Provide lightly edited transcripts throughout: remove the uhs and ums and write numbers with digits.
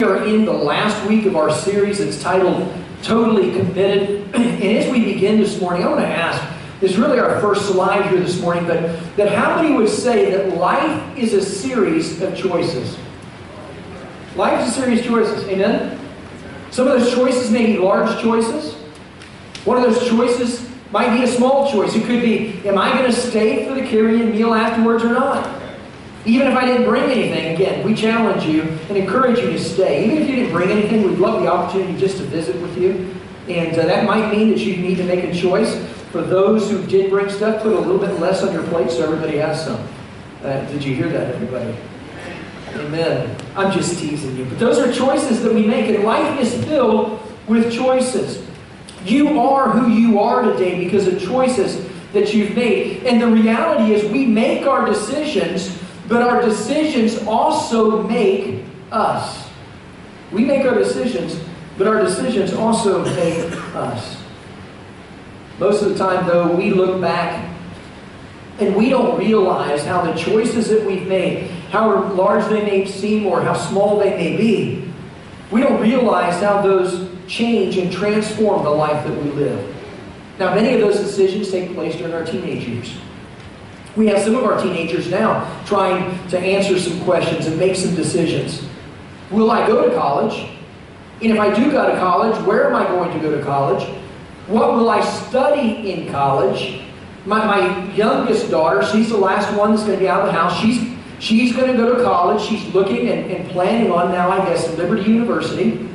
We are in the last week of our series. It's titled Totally Committed. And as we begin this morning, I want to ask, it's really our first slide here this morning, but that how many would say that life is a series of choices? Life is a series of choices. Amen? Some of those choices may be large choices. One of those choices might be a small choice. It could be, am I going to stay for the carrying meal afterwards or not? Even if I didn't bring anything, again, we challenge you and encourage you to stay. Even if you didn't bring anything, we'd love the opportunity just to visit with you. And that might mean that you need to make a choice. For those who did bring stuff, put a little bit less on your plate so everybody has some. Did you hear that, everybody? Amen. I'm just teasing you. But those are choices that we make, and life is filled with choices. You are who you are today because of choices that you've made. And the reality is we make our decisions, but our decisions also make us. We make our decisions, but our decisions also make us. Most of the time, though, we look back and we don't realize how the choices that we've made, how large they may seem or how small they may be, we don't realize how those change and transform the life that we live. Now, many of those decisions take place during our teenage years. We have some of our teenagers now trying to answer some questions and make some decisions. Will I go to college? And if I do go to college, where am I going to go to college? What will I study in college? My youngest daughter, she's the last one that's going to be out of the house. She's going to go to college. She's looking and planning on now, I guess, Liberty University.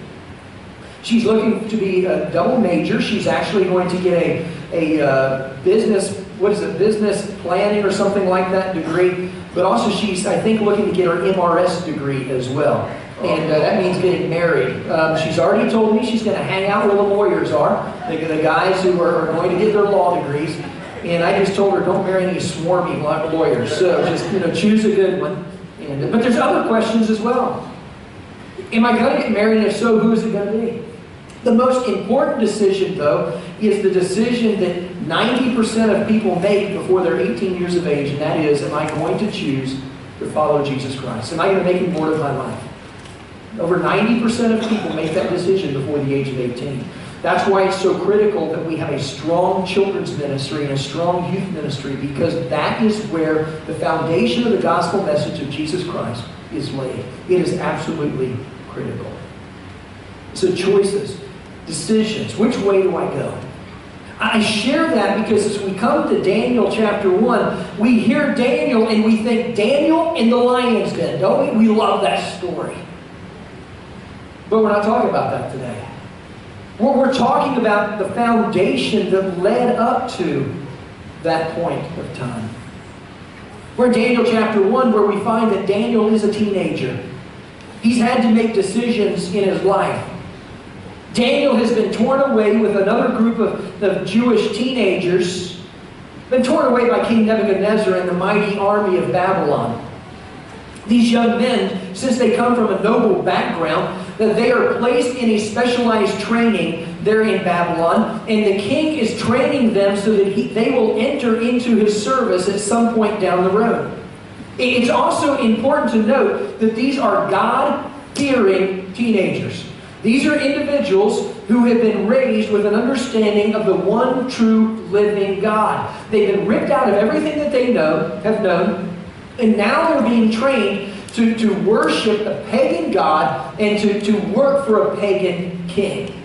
She's looking to be a double major. She's actually going to get a business, business planning or something like that degree. But also she's, I think, looking to get her MRS degree as well. And that means getting married. She's already told me she's going to hang out where the lawyers are, the guys who are going to get their law degrees. And I just told her, don't marry any swarmy lawyers. So just, choose a good one. But there's other questions as well. Am I going to get married? And if so, who is it going to be? The most important decision, though, is the decision that 90% of people make before they're 18 years of age, and that is, am I going to choose to follow Jesus Christ? Am I going to make Him Lord of my life? Over 90% of people make that decision before the age of 18. That's why it's so critical that we have a strong children's ministry and a strong youth ministry, because that is where the foundation of the gospel message of Jesus Christ is laid. It is absolutely critical. So choices. Decisions. Which way do I go? I share that because as we come to Daniel chapter 1, we hear Daniel and we think Daniel in the lion's den, don't we? We love that story. But we're not talking about that today. We're talking about the foundation that led up to that point of time. We're in Daniel chapter 1 where we find that Daniel is a teenager. He's had to make decisions in his life. Daniel has been torn away with another group of Jewish teenagers, been torn away by King Nebuchadnezzar and the mighty army of Babylon. These young men, since they come from a noble background, that they are placed in a specialized training there in Babylon, and the king is training them so that they will enter into his service at some point down the road. It's also important to note that these are God-fearing teenagers. These are individuals who have been raised with an understanding of the one true living God. They've been ripped out of everything that they have known, and now they're being trained to worship a pagan God and to work for a pagan king.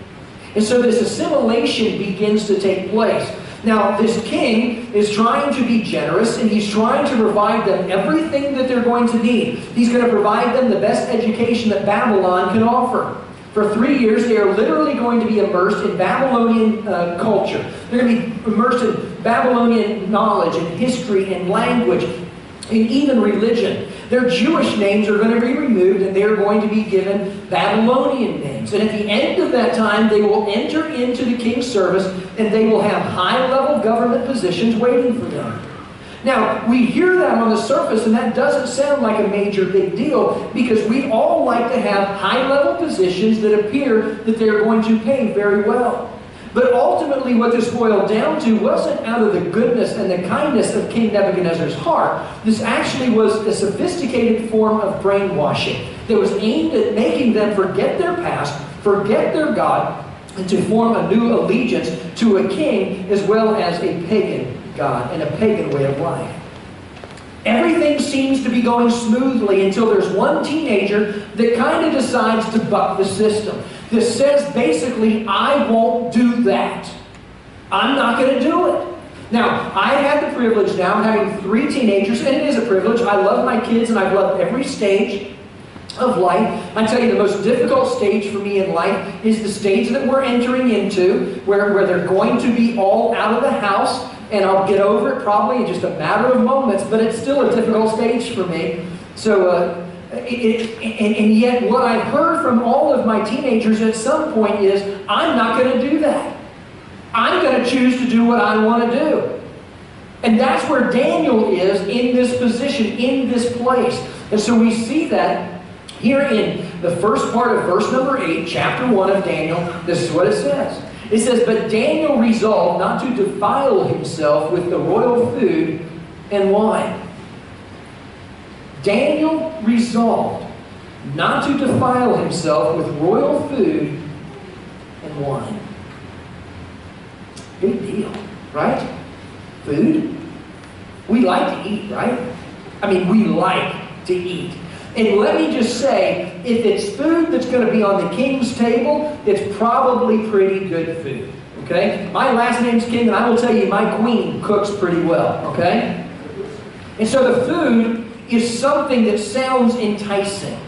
And so this assimilation begins to take place. Now, this king is trying to be generous, and he's trying to provide them everything that they're going to need. He's going to provide them the best education that Babylon can offer. For 3 years, they are literally going to be immersed in Babylonian culture. They're going to be immersed in Babylonian knowledge and history and language and even religion. Their Jewish names are going to be removed, and they are going to be given Babylonian names. And at the end of that time, they will enter into the king's service, and they will have high-level government positions waiting for them. Now, we hear that on the surface, and that doesn't sound like a major big deal, because we all like to have high-level positions that appear that they're going to pay very well. But ultimately what this boiled down to wasn't out of the goodness and the kindness of King Nebuchadnezzar's heart. This actually was a sophisticated form of brainwashing. that was aimed at making them forget their past, forget their God, and to form a new allegiance to a king as well as a pagan God and a pagan way of life. Everything seems to be going smoothly until there's one teenager that kind of decides to buck the system. That says basically, I won't do that. I'm not going to do it. Now, I had the privilege now of having 3 teenagers, and it is a privilege. I love my kids, and I've loved every stage of life. I tell you, the most difficult stage for me in life is the stage that we're entering into, where they're going to be all out of the house, and I'll get over it probably in just a matter of moments, but it's still a difficult stage for me. So, and yet what I've heard from all of my teenagers at some point is, I'm not going to do that. I'm going to choose to do what I want to do. And that's where Daniel is in this position, in this place. And so we see that here in the first part of verse number 8, chapter 1 of Daniel. This is what it says. It says, but Daniel resolved not to defile himself with the royal food and wine. Daniel resolved not to defile himself with royal food and wine. Big deal, right? Food. We like to eat, right? I mean, we like to eat. And let me just say, if it's food that's going to be on the king's table, it's probably pretty good food. Okay? My last name's King, and I will tell you, my queen cooks pretty well. Okay? And so the food is something that sounds enticing.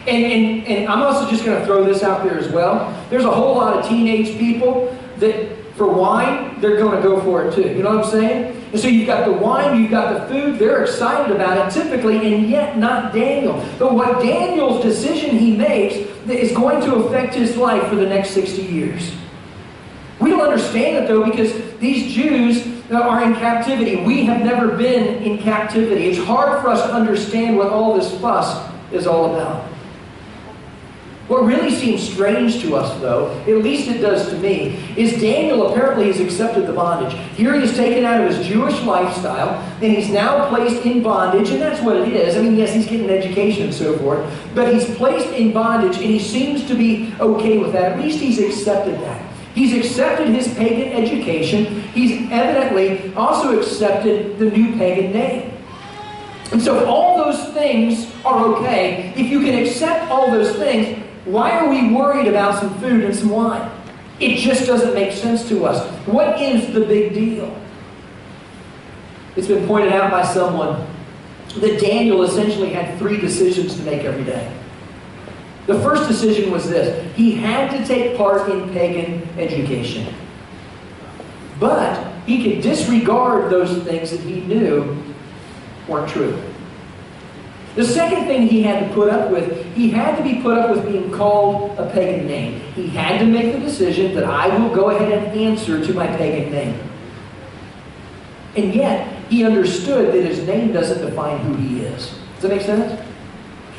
And I'm also just going to throw this out there as well. There's a whole lot of teenage people that, for wine, they're going to go for it too. You know what I'm saying? And so you've got the wine, you've got the food, they're excited about it typically, and yet not Daniel. But what Daniel's decision he makes is going to affect his life for the next 60 years. We don't understand it though, because these Jews are in captivity. We have never been in captivity. It's hard for us to understand what all this fuss is all about. What really seems strange to us, though, at least it does to me, is Daniel apparently has accepted the bondage. Here he is taken out of his Jewish lifestyle, and he's now placed in bondage, and that's what it is. I mean, yes, he's getting an education and so forth, but he's placed in bondage, and he seems to be okay with that. At least he's accepted that. He's accepted his pagan education. He's evidently also accepted the new pagan name. And so if all those things are okay, if you can accept all those things, why are we worried about some food and some wine? It just doesn't make sense to us. What is the big deal? It's been pointed out by someone that Daniel essentially had 3 decisions to make every day. The first decision was this. He had to take part in pagan education. But he could disregard those things that he knew weren't true. The second thing he had to put up with, he had to be put up with being called a pagan name. He had to make the decision that I will go ahead and answer to my pagan name. And yet, he understood that his name doesn't define who he is. Does that make sense?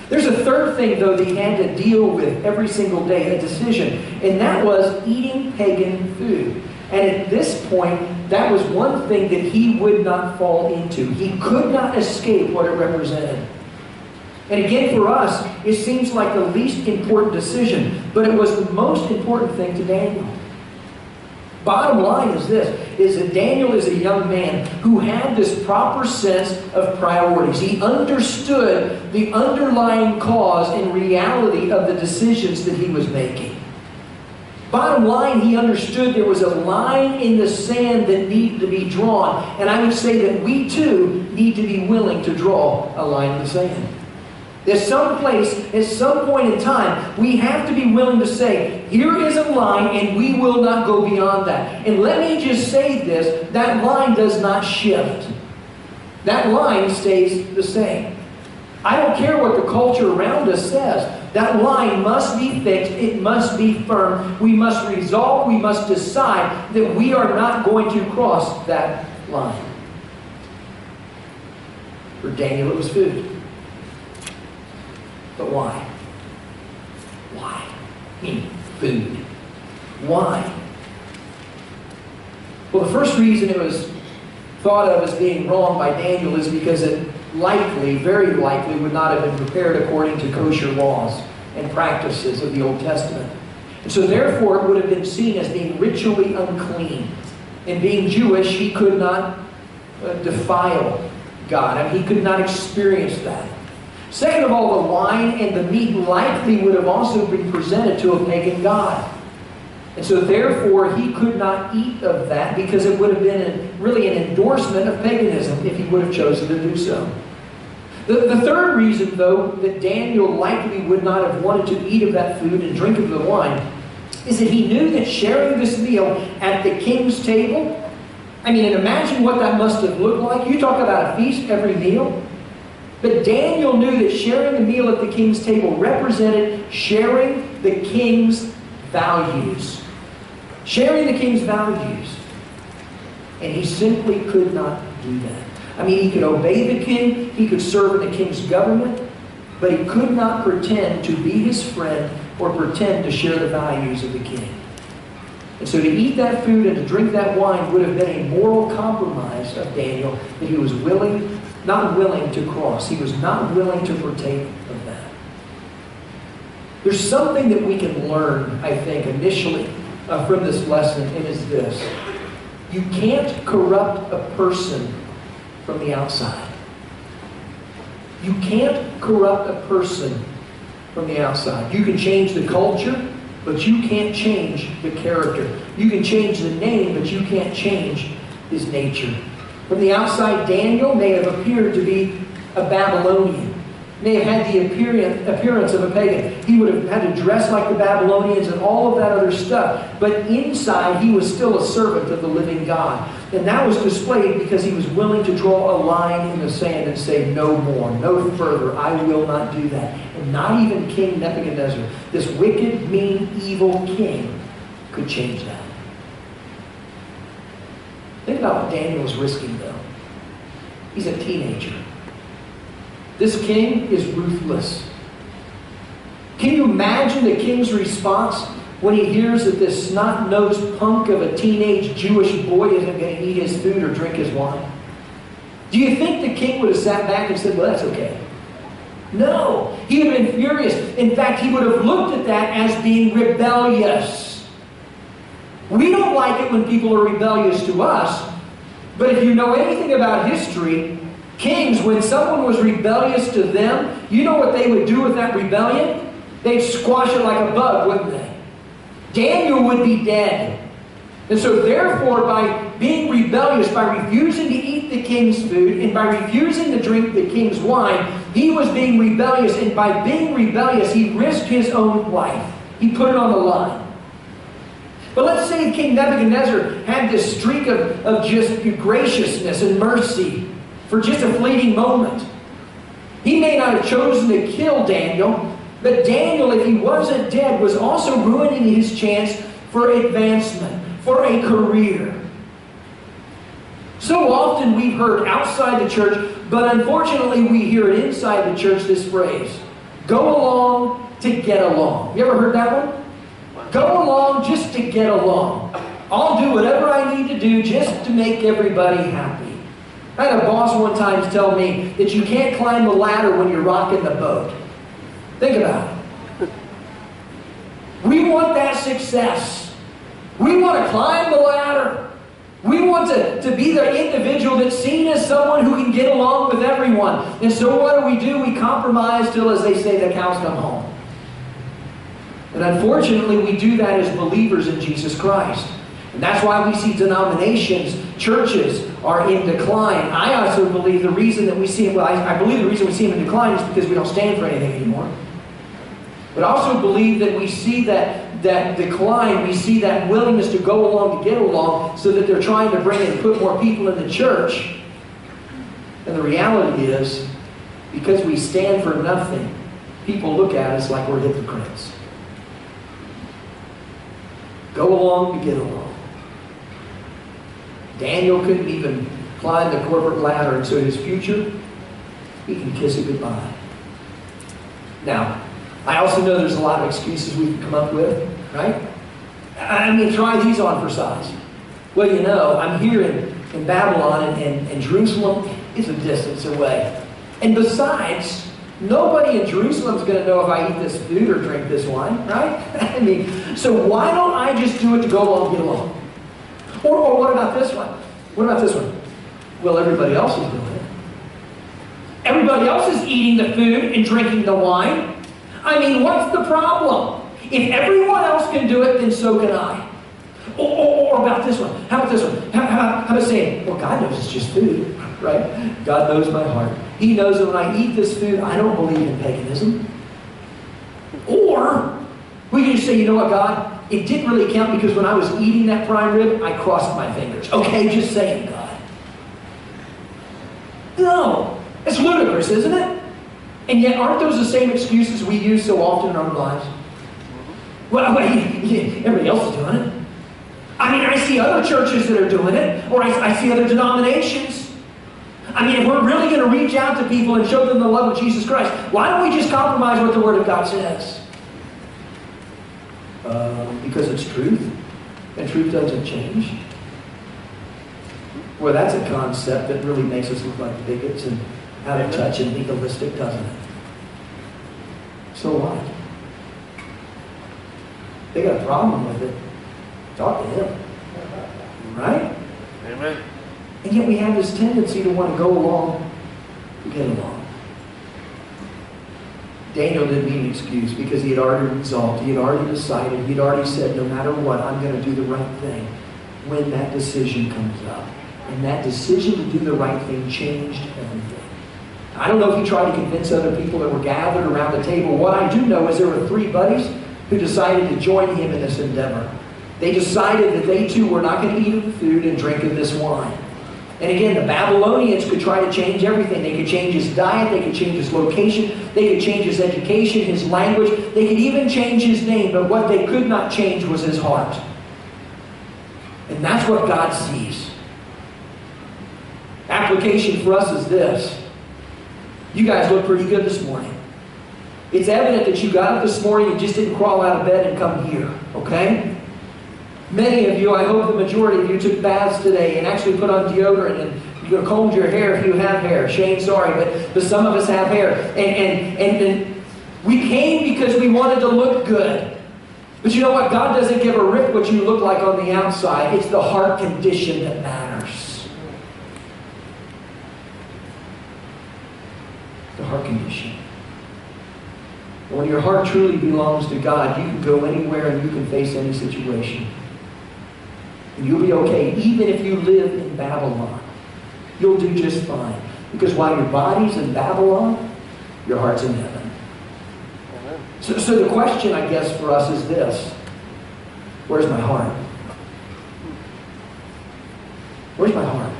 There's a third thing, though, that he had to deal with every single day, a decision, and that was eating pagan food. And at this point, that was one thing that he would not fall into. He could not escape what it represented. And again, for us, it seems like the least important decision, but it was the most important thing to Daniel. Bottom line is this, is that Daniel is a young man who had this proper sense of priorities. He understood the underlying cause and reality of the decisions that he was making. Bottom line, he understood there was a line in the sand that needed to be drawn. And I would say that we too need to be willing to draw a line in the sand. There's some place, at some point in time, we have to be willing to say, here is a line and we will not go beyond that. And let me just say this, that line does not shift. That line stays the same. I don't care what the culture around us says. That line must be fixed. It must be firm. We must resolve, we must decide that we are not going to cross that line. For Daniel, it was food. But why? Why? I mean, food. Why? Well, the first reason it was thought of as being wrong by Daniel is because it likely, very likely, would not have been prepared according to kosher laws and practices of the Old Testament. And so therefore it would have been seen as being ritually unclean. And being Jewish, he could not defile God. I mean, he could not experience that. Second of all, the wine and the meat likely would have also been presented to a pagan god. And so therefore he could not eat of that, because it would have been really an endorsement of paganism if he would have chosen to do so. The third reason, though, that Daniel likely would not have wanted to eat of that food and drink of the wine is that he knew that sharing this meal at the king's table, I mean, and imagine what that must have looked like. You talk about a feast every meal. But Daniel knew that sharing a meal at the king's table represented sharing the king's values. Sharing the king's values. And he simply could not do that. I mean, he could obey the king, he could serve in the king's government, but he could not pretend to be his friend or pretend to share the values of the king. And so to eat that food and to drink that wine would have been a moral compromise of Daniel that he was not willing to cross. He was not willing to partake of that. There's something that we can learn, I think, initially from this lesson, and it's this. You can't corrupt a person from the outside. You can't corrupt a person from the outside. You can change the culture, but you can't change the character. You can change the name, but you can't change his nature. From the outside, Daniel may have appeared to be a Babylonian. May have had the appearance of a pagan. He would have had to dress like the Babylonians and all of that other stuff. But inside, he was still a servant of the living God. And that was displayed because he was willing to draw a line in the sand and say, no more, no further, I will not do that. And not even King Nebuchadnezzar, this wicked, mean, evil king, could change that. Think about what Daniel was risking, though. He's a teenager. This king is ruthless. Can you imagine the king's response when he hears that this snot-nosed punk of a teenage Jewish boy isn't going to eat his food or drink his wine? Do you think the king would have sat back and said, well, that's okay? No. He would have been furious. In fact, he would have looked at that as being rebellious. We don't like it when people are rebellious to us, but if you know anything about history, kings, when someone was rebellious to them, you know what they would do with that rebellion? They'd squash it like a bug, wouldn't they? Daniel would be dead. And so therefore, by being rebellious, by refusing to eat the king's food, and by refusing to drink the king's wine, he was being rebellious. And by being rebellious, he risked his own life. He put it on the line. But let's say King Nebuchadnezzar had this streak of just graciousness and mercy for just a fleeting moment. He may not have chosen to kill Daniel, but Daniel, if he wasn't dead, was also ruining his chance for advancement, for a career. So often we've heard outside the church, but unfortunately we hear it inside the church, this phrase, go along to get along. You ever heard that one? Go along just to get along. I'll do whatever I need to do just to make everybody happy. I had a boss one time tell me that you can't climb the ladder when you're rocking the boat. Think about it. We want that success. We want to climb the ladder. We want to be the individual that's seen as someone who can get along with everyone. And so what do? We compromise till, as they say, the cows come home. And unfortunately, we do that as believers in Jesus Christ. And that's why we see denominations, churches, are in decline. I also believe the reason that we see them, I believe the reason we see them in decline is because we don't stand for anything anymore. But I also believe that we see that decline, we see that willingness to go along to get along, so that they're trying to bring and put more people in the church. And the reality is, because we stand for nothing, people look at us like we're hypocrites. Go along to get along. Daniel couldn't even climb the corporate ladder, and so his future, he can kiss it goodbye. Now, I also know there's a lot of excuses we can come up with, right? I mean, try these on for size. Well, you know, I'm here in Babylon, and Jerusalem is a distance away. And besides, nobody in Jerusalem is going to know if I eat this food or drink this wine, right? I mean, so why don't I just do it to go along, get along? Or what about this one? What about this one? Well, everybody else is doing it. Everybody else is eating the food and drinking the wine. I mean, what's the problem? If everyone else can do it, then so can I. Or about this one. How about this one? How about saying, well, God knows it's just food, right? God knows my heart. He knows that when I eat this food, I don't believe in paganism. Or we can just say, you know what, God? It didn't really count because when I was eating that prime rib, I crossed my fingers. Okay, just saying, God. No. It's ludicrous, isn't it? And yet, aren't those the same excuses we use so often in our lives? Well, everybody else is doing it. I mean, I see other churches that are doing it, or I see other denominations. I mean, if we're really going to reach out to people and show them the love of Jesus Christ, why don't we just compromise what the Word of God says? Because it's truth, and truth doesn't change. Well, that's a concept that really makes us look like bigots and out of touch and legalistic, doesn't it? So what? They got a problem with it. Talk to him. Right? Amen. And yet we have this tendency to want to go along to get along. Daniel didn't need an excuse because he had already resolved. He had already decided. He had already said, no matter what, I'm going to do the right thing when that decision comes up. And that decision to do the right thing changed everything. I don't know if he tried to convince other people that were gathered around the table. What I do know is there were 3 buddies who decided to join him in this endeavor. They decided that they too were not going to eat of the food and drink of this wine. And again, the Babylonians could try to change everything. They could change his diet, they could change his location, they could change his education, his language, they could even change his name, but what they could not change was his heart. And that's what God sees. Application for us is this. You guys look pretty good this morning. It's evident that you got up this morning and just didn't crawl out of bed and come here, okay? Many of you, I hope the majority of you, took baths today and actually put on deodorant and you combed your hair if you have hair. Shane, sorry, but some of us have hair. And we came because we wanted to look good. But you know what? God doesn't give a rip what you look like on the outside. It's the heart condition that matters. The heart condition. When your heart truly belongs to God, you can go anywhere and you can face any situation. And you'll be okay, even if you live in Babylon. You'll do just fine. Because while your body's in Babylon, your heart's in heaven. So the question, I guess, for us is this. Where's my heart? Where's my heart?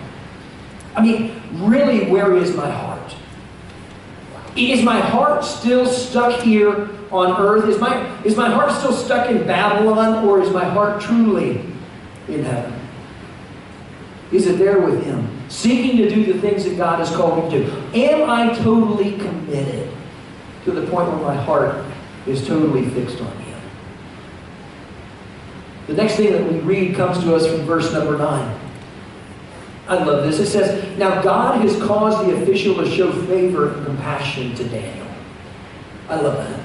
I mean, really, where is my heart? Is my heart still stuck here on earth? Is my heart still stuck in Babylon, or is my heart truly in heaven? Is it there with Him, seeking to do the things that God has called me to do? Am I totally committed to the point where my heart is totally fixed on Him? The next thing that we read comes to us from verse number 9. I love this. It says, now God has caused the official to show favor and compassion to Daniel. I love that.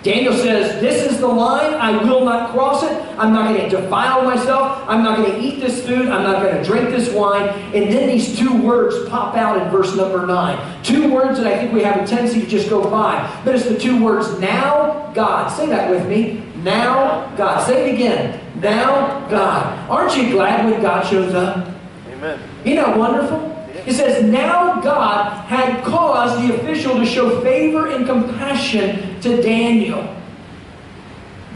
Daniel says, this is the line. I will not cross it. I'm not going to defile myself. I'm not going to eat this food. I'm not going to drink this wine. And then these 2 words pop out in verse number 9. 2 words that I think we have a tendency to just go by. But it's the 2 words, now God. Say that with me. Now God. Say it again. Now God. Aren't you glad when God shows up? Amen. Isn't that wonderful? It says, now God had caused the official to show favor and compassion to Daniel.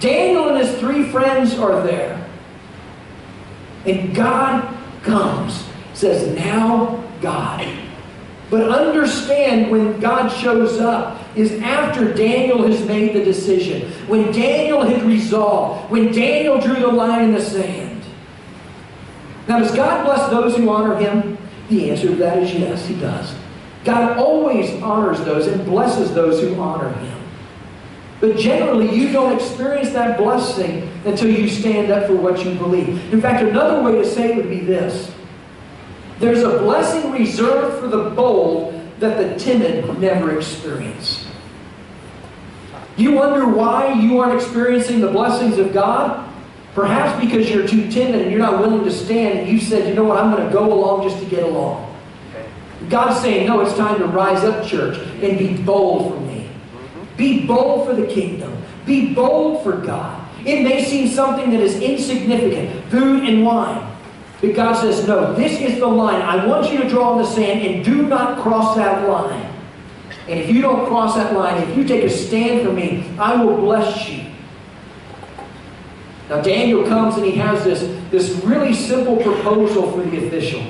Daniel and his 3 friends are there. And God comes. Says, now God. But understand, when God shows up is after Daniel has made the decision. When Daniel had resolved. When Daniel drew the line in the sand. Now, does God bless those who honor Him? The answer to that is yes, He does. God always honors those and blesses those who honor Him. But generally, you don't experience that blessing until you stand up for what you believe. In fact, another way to say it would be this. There's a blessing reserved for the bold, that the timid never experience. You wonder why you aren't experiencing the blessings of God? Perhaps because you're too timid and you're not willing to stand, and you said, you know what, I'm going to go along just to get along. God's saying, no, it's time to rise up, church, and be bold for me. Be bold for the kingdom. Be bold for God. It may seem something that is insignificant, food and wine. But God says, no, this is the line. I want you to draw in the sand, and do not cross that line. And if you don't cross that line, if you take a stand for me, I will bless you. Now Daniel comes and he has this really simple proposal for the official.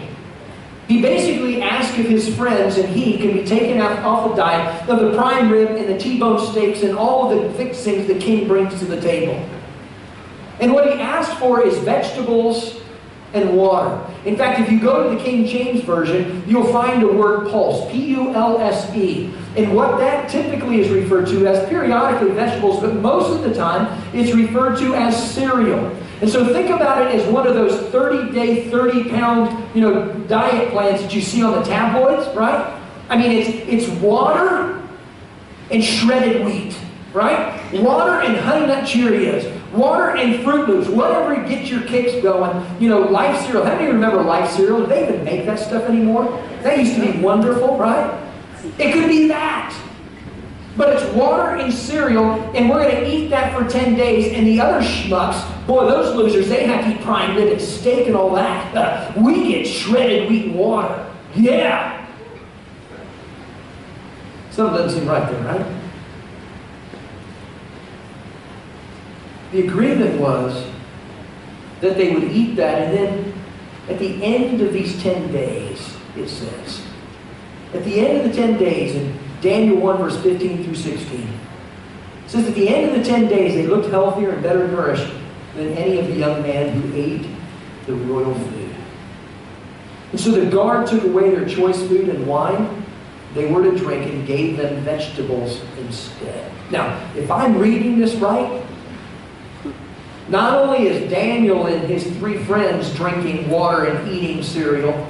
He basically asks if his friends and he can be taken off the diet of the prime rib and the T-bone steaks and all of the fixings the king brings to the table. And what he asked for is vegetables and water. In fact, if you go to the King James Version, you'll find the word pulse, P-U-L-S-E. And what that typically is referred to as periodically vegetables, but most of the time it's referred to as cereal. And so think about it as one of those 30-day, 30-pound, diet plans that you see on the tabloids, right? I mean, it's water and shredded wheat, right? Water and Honey Nut Cheerios. Water and Fruit Loops. Whatever gets your kicks going. Life cereal. How many remember Life cereal? Do they even make that stuff anymore? That used to be wonderful, right? It could be that. But it's water and cereal, and we're going to eat that for 10 days, and the other schmucks, boy, those losers, they have to eat prime rib and steak and all that. We get shredded wheat and water. Yeah. Something doesn't seem right there, right? The agreement was that they would eat that, and then at the end of these 10 days, it says, at the end of the 10 days, in Daniel 1, verse 15 through 16, it says, at the end of the 10 days, they looked healthier and better nourished than any of the young men who ate the royal food. And so the guard took away their choice food and wine they were to drink and gave them vegetables instead. Now, if I'm reading this right, not only is Daniel and his 3 friends drinking water and eating cereal,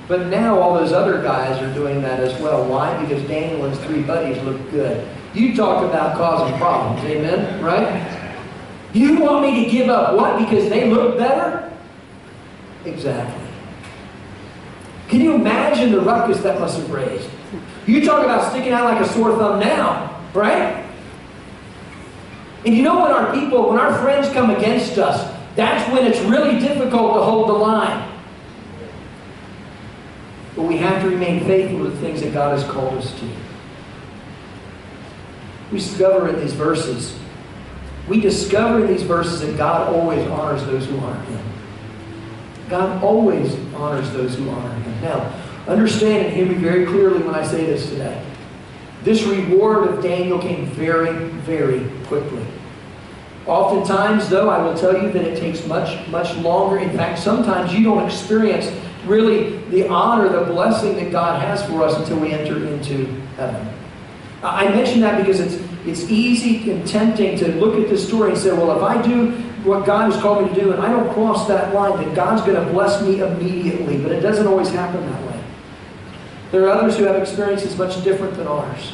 but now all those other guys are doing that as well. Why? Because Daniel and his 3 buddies look good. You talk about causing problems, amen? Right? You want me to give up what? Because they look better? Exactly. Can you imagine the ruckus that must have raised? You talk about sticking out like a sore thumb now, right? And you know when our friends come against us, that's when it's really difficult to hold the line. But we have to remain faithful to the things that God has called us to. We discover in these verses that God always honors those who honor Him. God always honors those who honor Him. Now, understand and hear me very clearly when I say this today. This reward of Daniel came very, very quickly. Oftentimes, though, I will tell you that it takes much, much longer. In fact, sometimes you don't experience really the honor, the blessing that God has for us until we enter into heaven. I mention that because it's easy and tempting to look at this story and say, well, if I do what God has called me to do and I don't cross that line, then God's going to bless me immediately. But it doesn't always happen that way. There are others who have experiences much different than ours.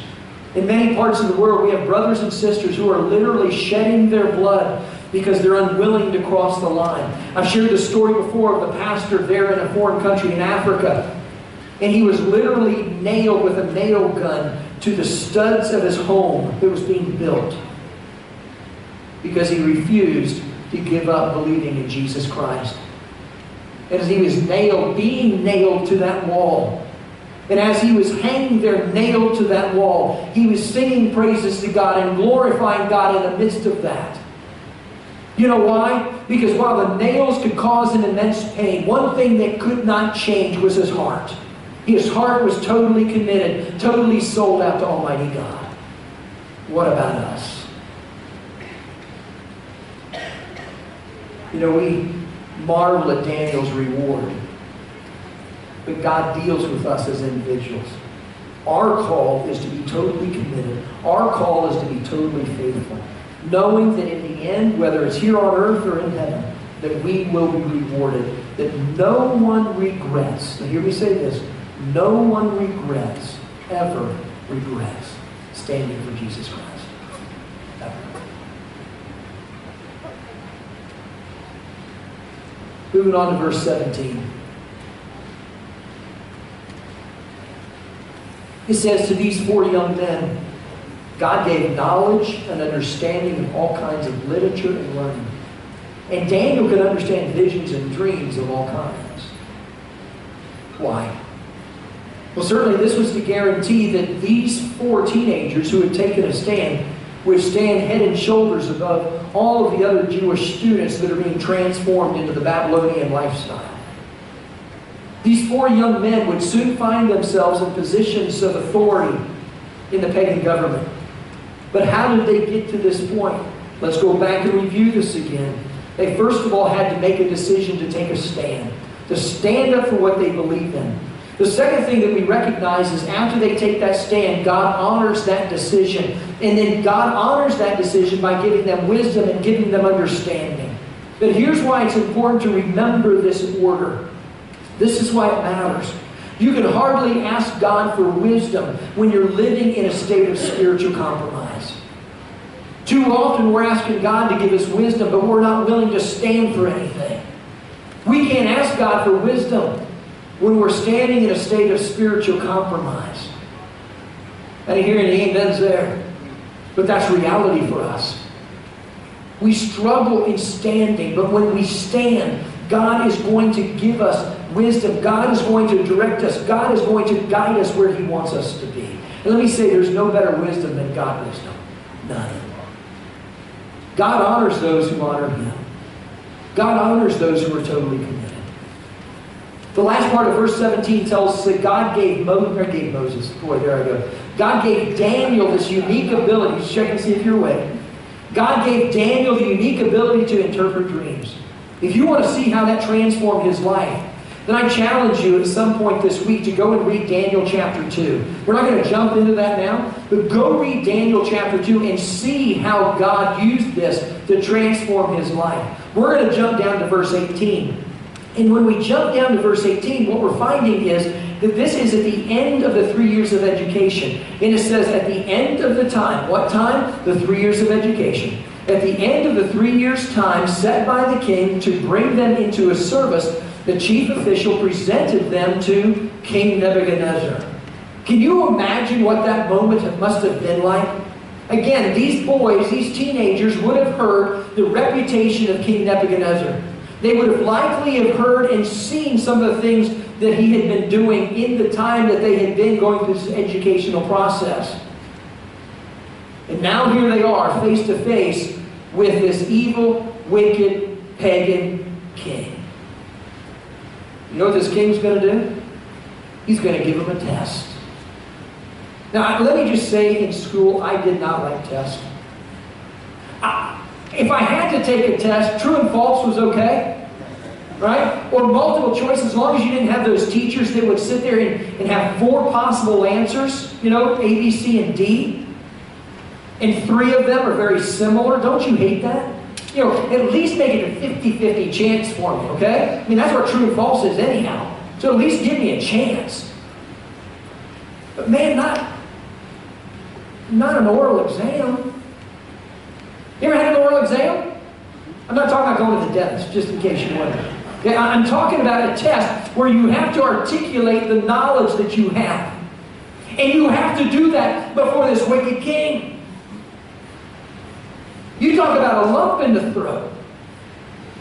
In many parts of the world, we have brothers and sisters who are literally shedding their blood because they're unwilling to cross the line. I've shared the story before of the pastor there in a foreign country in Africa. And he was literally nailed with a nail gun to the studs of his home that was being built because he refused to give up believing in Jesus Christ. And as he was being nailed to that wall, and as he was hanging there nailed to that wall, he was singing praises to God and glorifying God in the midst of that. You know why? Because while the nails could cause him immense pain, one thing that could not change was his heart. His heart was totally committed, totally sold out to Almighty God. What about us? We marvel at Daniel's reward. But God deals with us as individuals. Our call is to be totally committed. Our call is to be totally faithful. Knowing that in the end, whether it's here on earth or in heaven, that we will be rewarded. That no one regrets. Now hear me say this. No one ever regrets standing for Jesus Christ. Ever. Moving on to verse 17. It says, to these 4 young men, God gave knowledge and understanding of all kinds of literature and learning. And Daniel could understand visions and dreams of all kinds. Why? Well, certainly this was to guarantee that these 4 teenagers who had taken a stand would stand head and shoulders above all of the other Jewish students that are being transformed into the Babylonian lifestyle. These 4 young men would soon find themselves in positions of authority in the pagan government. But how did they get to this point? Let's go back and review this again. They first of all had to make a decision to take a stand, to stand up for what they believe in. The second thing that we recognize is after they take that stand, God honors that decision. And then God honors that decision by giving them wisdom and giving them understanding. But here's why it's important to remember this order. This is why it matters. You can hardly ask God for wisdom when you're living in a state of spiritual compromise. Too often we're asking God to give us wisdom, but we're not willing to stand for anything. We can't ask God for wisdom when we're standing in a state of spiritual compromise. I didn't hear any amens there. But that's reality for us. We struggle in standing, but when we stand, God is going to give us wisdom. God is going to direct us. God is going to guide us where He wants us to be. And let me say, there's no better wisdom than God wisdom. None. God honors those who honor Him. God honors those who are totally committed. The last part of verse 17 tells us that God gave Moses. Boy, there I go. God gave Daniel this unique ability. Just check and see if you're awake. God gave Daniel the unique ability to interpret dreams. If you want to see how that transformed his life, then I challenge you at some point this week to go and read Daniel chapter 2. We're not going to jump into that now, but go read Daniel chapter 2 and see how God used this to transform his life. We're going to jump down to verse 18. And when we jump down to verse 18, what we're finding is that this is at the end of the 3 years of education. And it says at the end of the time. What time? The 3 years of education. At the end of the 3 years' time set by the king to bring them into his service, the chief official presented them to King Nebuchadnezzar. Can you imagine what that moment must have been like? Again, these boys, these teenagers would have heard the reputation of King Nebuchadnezzar. They would have likely have heard and seen some of the things that he had been doing in the time that they had been going through this educational process. And now here they are, face to face with this evil, wicked, pagan king. You know what this king's going to do? He's going to give them a test. Now, let me just say, in school, I did not like tests. If I had to take a test, true and false was okay, right? Or multiple choice, as long as you didn't have those teachers that would sit there and have 4 possible answers, you know, A, B, C, and D, and 3 of them are very similar. Don't you hate that? You know, at least make it a 50-50 chance for me, okay? I mean, that's what true and false is anyhow. So at least give me a chance. But man, not an oral exam. You ever had an oral exam? I'm not talking about going to the dentist, just in case you wonder. Okay, I'm talking about a test where you have to articulate the knowledge that you have. And you have to do that before this wicked king. You talk about a lump in the throat.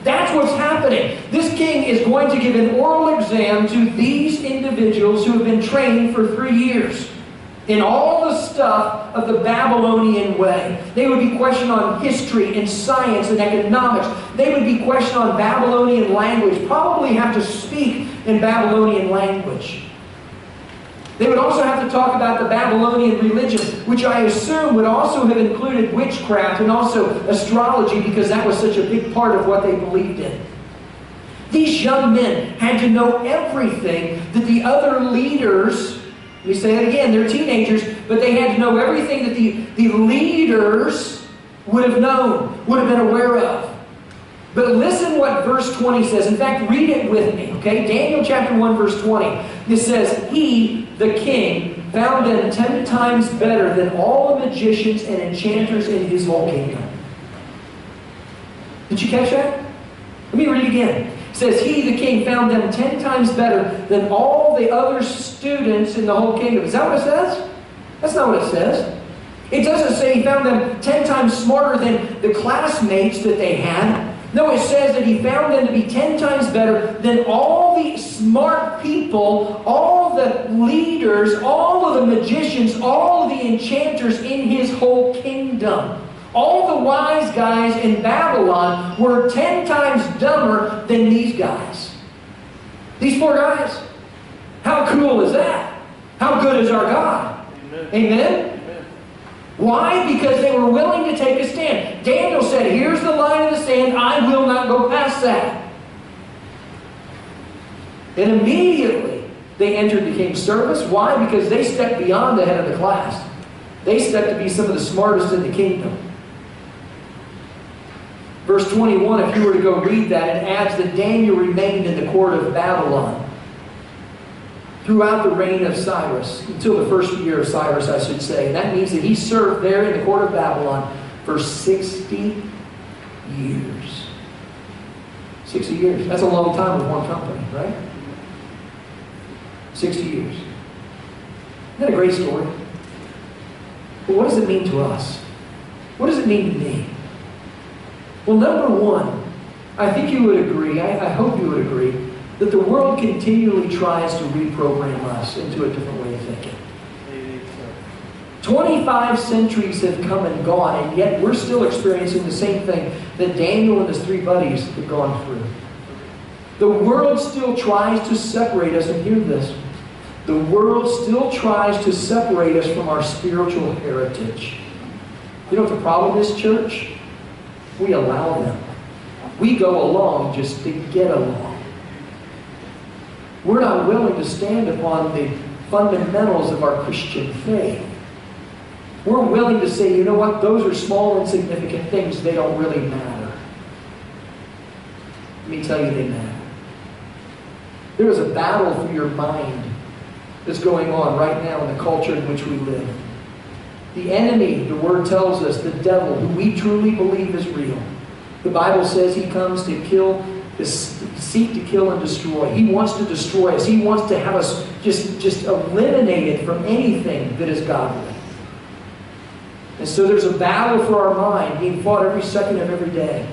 That's what's happening. This king is going to give an oral exam to these individuals who have been trained for 3 years in all the stuff of the Babylonian way. They would be questioned on history and science and economics. They would be questioned on Babylonian language, probably have to speak in Babylonian language. They would also have to talk about the Babylonian religion, which I assume would also have included witchcraft and also astrology, because that was such a big part of what they believed in. These young men had to know everything that the other leaders, let me say that again, they're teenagers, but they had to know everything that the leaders would have known, would have been aware of. But listen what what verse 20 says. In fact, read it with me, okay? Daniel chapter 1, verse 20. It says, He, the king, found them 10 times better than all the magicians and enchanters in his whole kingdom. Did you catch that? Let me read it again. It says, He, the king, found them 10 times better than all the other students in the whole kingdom. Is that what it says? That's not what it says. It doesn't say he found them 10 times smarter than the classmates that they had. No, it says that he found them to be 10 times better than all the smart people, all the leaders, all of the magicians, all of the enchanters in his whole kingdom. All the wise guys in Babylon were 10 times dumber than these guys. These 4 guys. How cool is that? How good is our God? Amen? Amen? Why? Because they were willing to take a stand. Daniel said, here's the line in the sand. I will not go past that. And immediately they entered the king's service. Why? Because they stepped beyond the head of the class. They stepped to be some of the smartest in the kingdom. Verse 21, if you were to go read that, it adds that Daniel remained in the court of Babylon throughout the reign of Cyrus, until the first year of Cyrus, I should say. And that means that he served there in the court of Babylon for 60 years. 60 years. That's a long time with one company, right? 60 years. Isn't that a great story? But what does it mean to us? What does it mean to me? Well, number one, I think you would agree, I hope you would agree, that the world continually tries to reprogram us into a different way of thinking. 25 centuries have come and gone, and yet we're still experiencing the same thing that Daniel and his 3 buddies have gone through. The world still tries to separate us, and hear this, the world still tries to separate us from our spiritual heritage. You know what the problem is, church? We allow them. We go along just to get along. We're not willing to stand upon the fundamentals of our Christian faith. We're willing to say, you know what, those are small, insignificant things. They don't really matter. Let me tell you, they matter. There is a battle for your mind that's going on right now in the culture in which we live. The enemy, the Word tells us, the devil, who we truly believe is real. The Bible says he comes to kill, to seek to kill and destroy. He wants to destroy us. He wants to have us just eliminated from anything that is godly. And so there's a battle for our mind being fought every second of every day.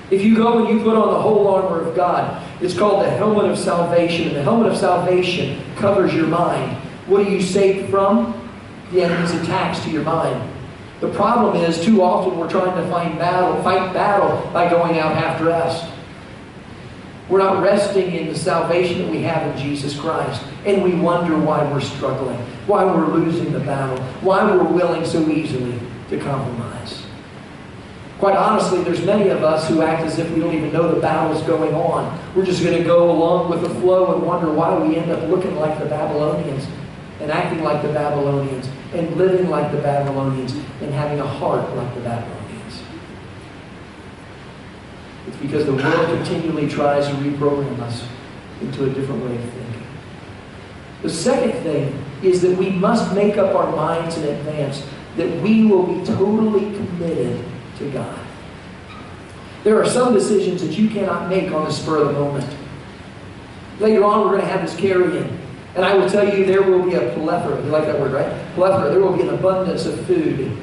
If you go and you put on the whole armor of God, it's called the helmet of salvation. And the helmet of salvation covers your mind. What are you saved from? The enemy's attacks to your mind. The problem is, too often we're trying to fight battle by going out half-dressed. We're not resting in the salvation that we have in Jesus Christ. And we wonder why we're struggling, why we're losing the battle, why we're willing so easily to compromise. Quite honestly, there's many of us who act as if we don't even know the battle's going on. We're just going to go along with the flow and wonder why we end up looking like the Babylonians and acting like the Babylonians and living like the Babylonians and having a heart like the Babylonians. It's because the world continually tries to reprogram us into a different way of thinking. The second thing is that we must make up our minds in advance that we will be totally committed to God. There are some decisions that you cannot make on the spur of the moment. Later on, we're going to have this carry-in. And I will tell you, there will be a plethora. You like that word, right? Plethora. There will be an abundance of food.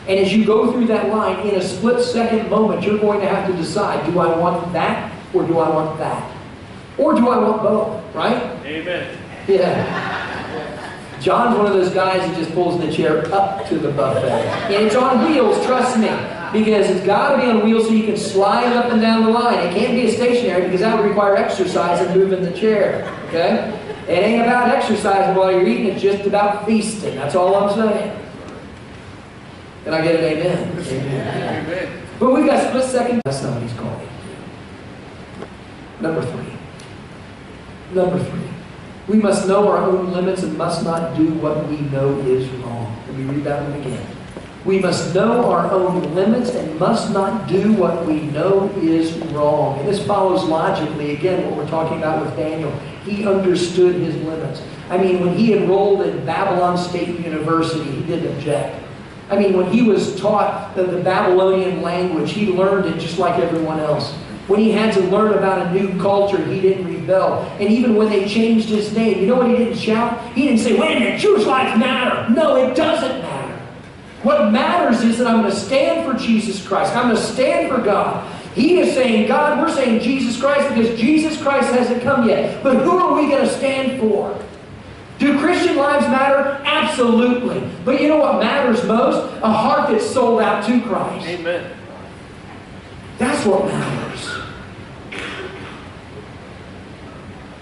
And as you go through that line, in a split-second moment, you're going to have to decide, do I want that or do I want that? Or do I want both, right? Amen. Yeah. John's one of those guys that just pulls the chair up to the buffet. And it's on wheels, trust me. Because it's got to be on wheels so you can slide up and down the line. It can't be a stationary because that would require exercise and moving the chair. Okay? It ain't about exercising while you're eating. It's just about feasting. That's all I'm saying. Can I get an amen? Amen. Amen. But we've got split second. That's not what he's calling. Number 3. Number 3. We must know our own limits and must not do what we know is wrong. Let me read that one again. We must know our own limits and must not do what we know is wrong. And this follows logically, again, what we're talking about with Daniel. He understood his limits. I mean, when he enrolled in Babylon State University, he didn't object. I mean, when he was taught the Babylonian language, he learned it just like everyone else. When he had to learn about a new culture, he didn't rebel. And even when they changed his name, you know what he didn't shout? He didn't say, wait a minute, Jewish lives matter. No, it doesn't matter. What matters is that I'm going to stand for Jesus Christ. I'm going to stand for God. He is saying God, we're saying Jesus Christ because Jesus Christ hasn't come yet. But who are we going to stand for? Do Christian lives matter? Absolutely. But you know what matters most? A heart that's sold out to Christ. Amen. That's what matters.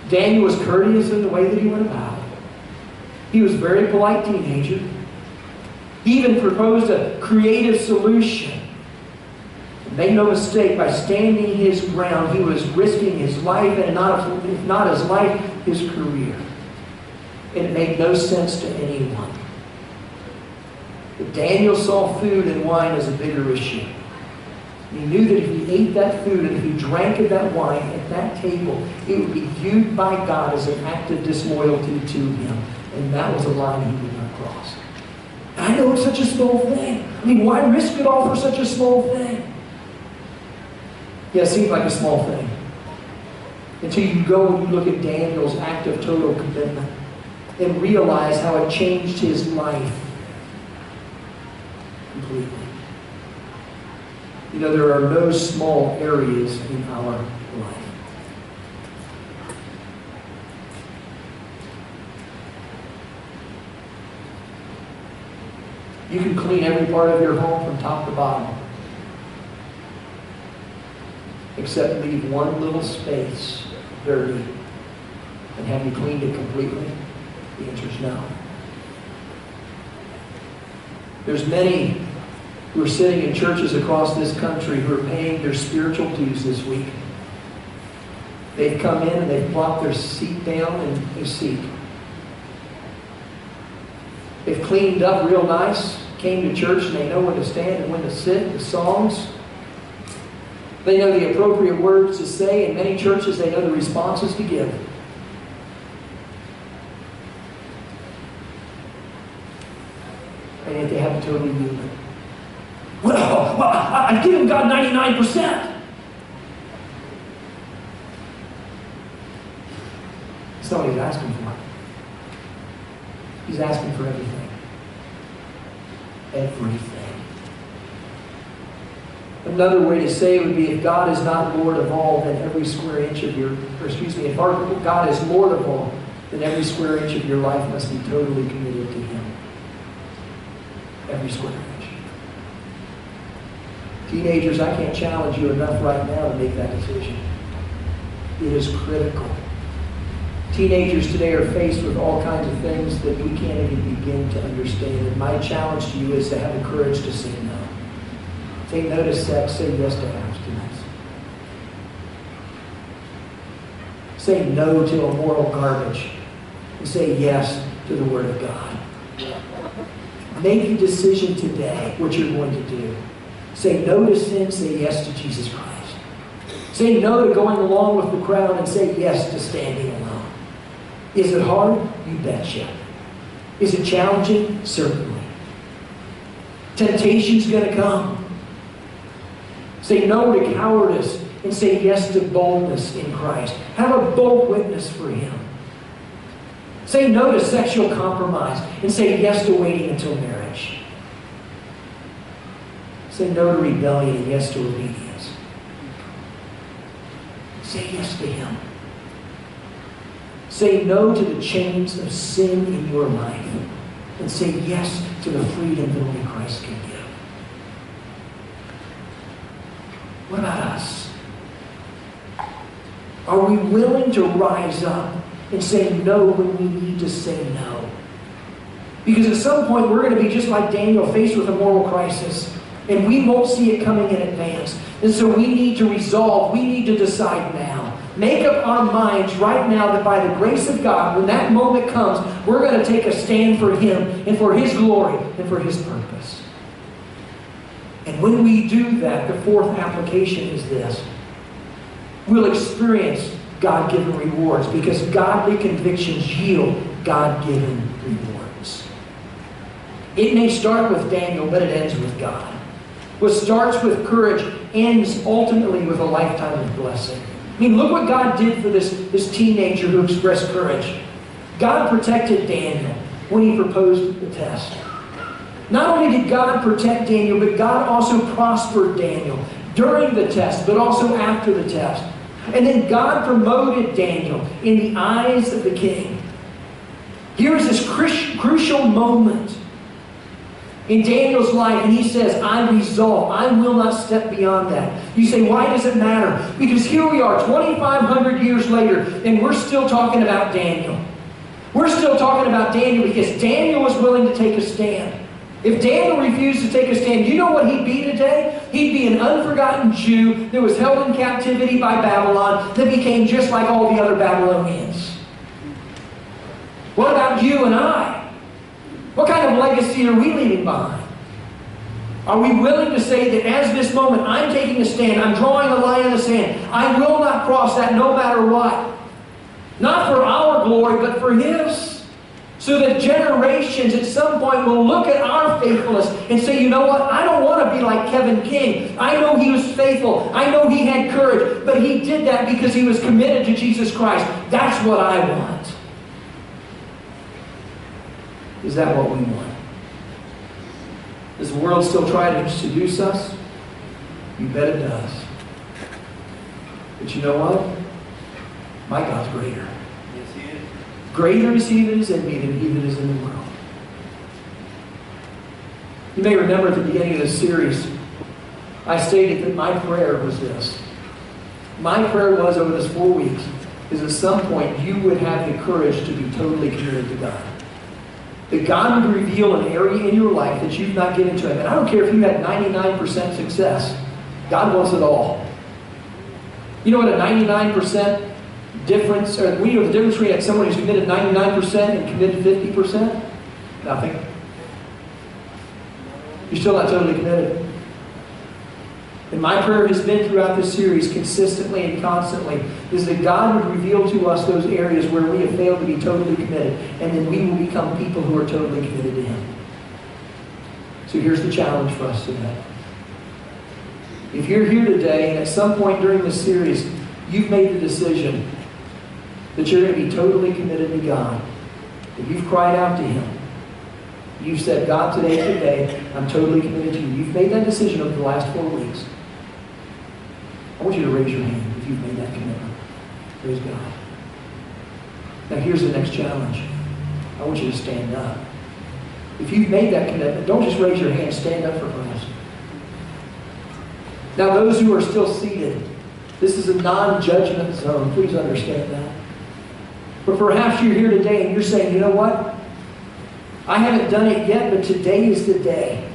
Daniel was courteous in the way that he went about it. He was a very polite teenager. He even proposed a creative solution. Make no mistake, by standing his ground, he was risking his life, and if not his life, his career. And it made no sense to anyone. But Daniel saw food and wine as a bigger issue. He knew that if he ate that food and if he drank of that wine at that table, it would be viewed by God as an act of disloyalty to him. And that was a line he would not cross. I know it's such a small thing. I mean, why risk it all for such a small thing? Yeah, it seems like a small thing. Until you go and you look at Daniel's act of total commitment and realize how it changed his life completely. You know, there are no small areas in our life. You can clean every part of your home from top to bottom, except leave one little space dirty. And have you cleaned it completely? The answer is no. There's many who are sitting in churches across this country who are paying their spiritual dues this week. They've come in and they've plopped their seat down in a seat. They've cleaned up real nice, came to church, and they know when to stand and when to sit, the songs. They know the appropriate words to say. In many churches, they know the responses to give. And yet they have to totally yield it. Well, I've given God 99%. That's not what he's asking for. He's asking for everything. Everything. Another way to say it would be, if God is not Lord of all, then every square inch of your, if God is Lord of all, then every square inch of your life must be totally committed to Him. Every square inch. Teenagers, I can't challenge you enough right now to make that decision. It is critical. Teenagers today are faced with all kinds of things that we can't even begin to understand. And my challenge to you is to have the courage to say no. Say no to sex, say yes to abstinence. Say no to immoral garbage, and say yes to the Word of God. Make a decision today what you're going to do. Say no to sin, say yes to Jesus Christ. Say no to going along with the crowd and say yes to standing alone. Is it hard? You betcha. Is it challenging? Certainly. Temptation's going to come. Say no to cowardice and say yes to boldness in Christ. Have a bold witness for Him. Say no to sexual compromise and say yes to waiting until marriage. Say no to rebellion and yes to obedience. Say yes to Him. Say no to the chains of sin in your life and say yes to the freedom that only Christ can give. What about us? Are we willing to rise up and say no when we need to say no? Because at some point we're going to be just like Daniel, faced with a moral crisis, and we won't see it coming in advance. And so we need to resolve, we need to decide now. Make up our minds right now that by the grace of God, when that moment comes, we're going to take a stand for Him and for His glory and for His purpose. And when we do that, the fourth application is this. We'll experience God-given rewards because godly convictions yield God-given rewards. It may start with Daniel, but it ends with God. What starts with courage ends ultimately with a lifetime of blessing. I mean, look what God did for this teenager who expressed courage. God protected Daniel when he proposed the test. Not only did God protect Daniel, but God also prospered Daniel during the test, but also after the test. And then God promoted Daniel in the eyes of the king. Here is this crucial moment in Daniel's life, and he says, I resolve, I will not step beyond that. You say, why does it matter? Because here we are, 2,500 years later, and we're still talking about Daniel. We're still talking about Daniel because Daniel was willing to take a stand. If Daniel refused to take a stand, you know what he'd be today? He'd be an unforgotten Jew that was held in captivity by Babylon that became just like all the other Babylonians. What about you and I? What kind of legacy are we leaving behind? Are we willing to say that as this moment I'm taking a stand, I'm drawing a line in the sand, I will not cross that no matter what? Not for our glory, but for His. So that generations at some point will look at our faithfulness and say, you know what? I don't want to be like Kevin King. I know he was faithful. I know he had courage. But he did that because he was committed to Jesus Christ. That's what I want. Is that what we want? Does the world still try to seduce us? You bet it does. But you know what? My God's greater. Yes, He is. Greater is He that is in me than he that is in the world. You may remember at the beginning of this series, I stated that my prayer was this. My prayer was over this 4 weeks is at some point you would have the courage to be totally committed to God. That God would reveal an area in your life that you've not given to Him. And I don't care if you had 99% success. God wants it all. You know what a 99% difference, or we know the difference between someone who's committed 99% and committed 50%? Nothing. You're still not totally committed. And my prayer has been throughout this series, consistently and constantly, is that God would reveal to us those areas where we have failed to be totally committed, and then we will become people who are totally committed to Him. So here's the challenge for us today. If you're here today, and at some point during this series, you've made the decision that you're going to be totally committed to God, that you've cried out to Him, you've said, God, today, I'm totally committed to You. You've made that decision over the last 4 weeks. I want you to raise your hand if you've made that commitment. Praise God. Now here's the next challenge. I want you to stand up. If you've made that commitment, don't just raise your hand, stand up for Christ. Now those who are still seated, this is a non-judgment zone. Please understand that. But perhaps you're here today and you're saying, you know what? I haven't done it yet, but today is the day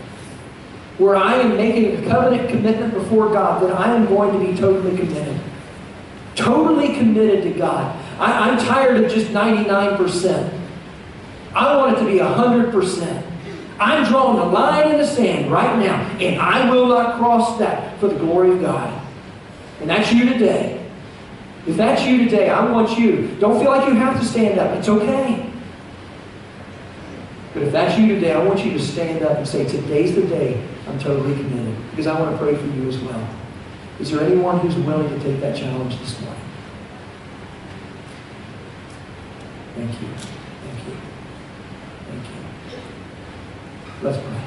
where I am making a covenant commitment before God that I am going to be totally committed. Totally committed to God. I'm tired of just 99%. I want it to be 100%. I'm drawing a line in the sand right now, and I will not cross that for the glory of God. And that's you today. If that's you today, I want you. Don't feel like you have to stand up. It's okay. But if that's you today, I want you to stand up and say, today's the day I'm totally committed. Because I want to pray for you as well. Is there anyone who's willing to take that challenge this morning? Thank you. Thank you. Thank you. Let's pray.